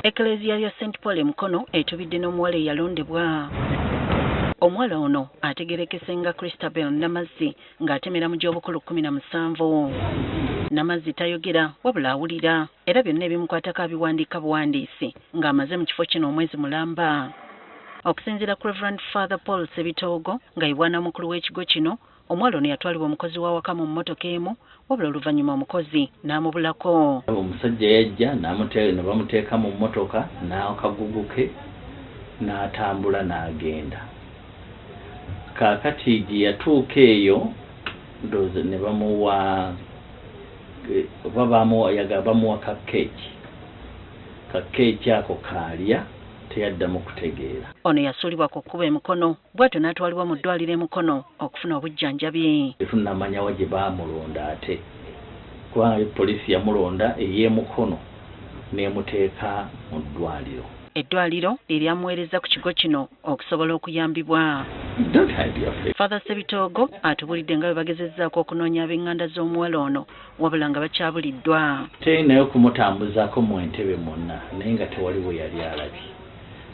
Eklezia ya St. Paul Mukono etubidde n'omuwala eyalondebwa. Omuwala ono ategerekese nga Christabel Namazzi ng'atemera mu gy'obukulu 17. Namazzi tayogera wabula awulira era byonna ebimukwatako abiwandiika buwandiisi ng'amaze mu kifo kino omwezi mulamba. Okusinziira ku Reverend Father Paul Sebitoogo nga ye bwanamukulu w'ekigo kino, omuwala ono yatwalibwa omukozi w'awaka mu mmotoka emu wabula oluvannyuma omukozi n'amubulako. Omusajja yajja ne bamuteeka mu mmotoka n'akagugu ke n'atambula n'agenda. Kaakati gye yatuuka eyo ndowooza ne bamuwa bamuwa kakeeki ako kaalya teyaddamu kutegeera. Ono yasuulibwa ku kkuba Mukono bw'atyo n'atwalibwa mu ddwaliro Mukono okufuna obujjanjabi. Tetunnamanyawo gye baamulonda ate kubanga poliisi yamulonda ey'Emukono n'emuteeka mu ddwaliro. Eddwaliro liryamuweereza ku kigo kino okusobola okuyambibwa. Father Sebitoogo atubulidde nga bwe bagezezzaako okunoonya ab'eŋŋanda z'omuwala ono wabula nga bakyabuliddwa. Terinayo kumutambuzaako mu Entebbe mwonna naye nga tewali bwe yali alabye.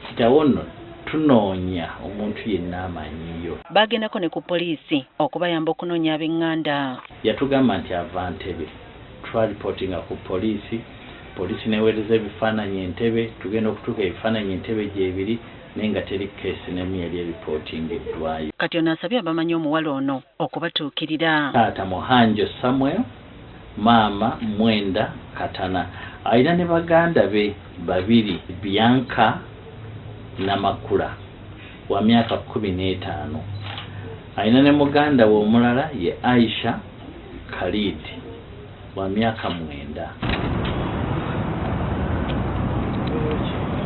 Kitawo nno tunoonya omuntu yenna amanyiyo. Baagendako ne ku poliisi okubayamba okunoonya ab'eŋŋanda. Yatugamba nti ava Entebbe. Twalipootinga ku poliisi. Poliisi neweereza ebifaananyi Entebbe, tugenda okutuuka ebifaananyi Entebbe gyebiri naye nga teri keesi n'emu yali eripootingiddwayo. Kati ono asabye abamanyi omuwala ono okubatuukirira. Taata Muhanjo Samuel, maama Mwenda Katana. Alina ne baganda be babiri, Bianca Namakula wa myaka 15. Alina ne muganda we omulala ye Aisha Khalid wa myaka 9.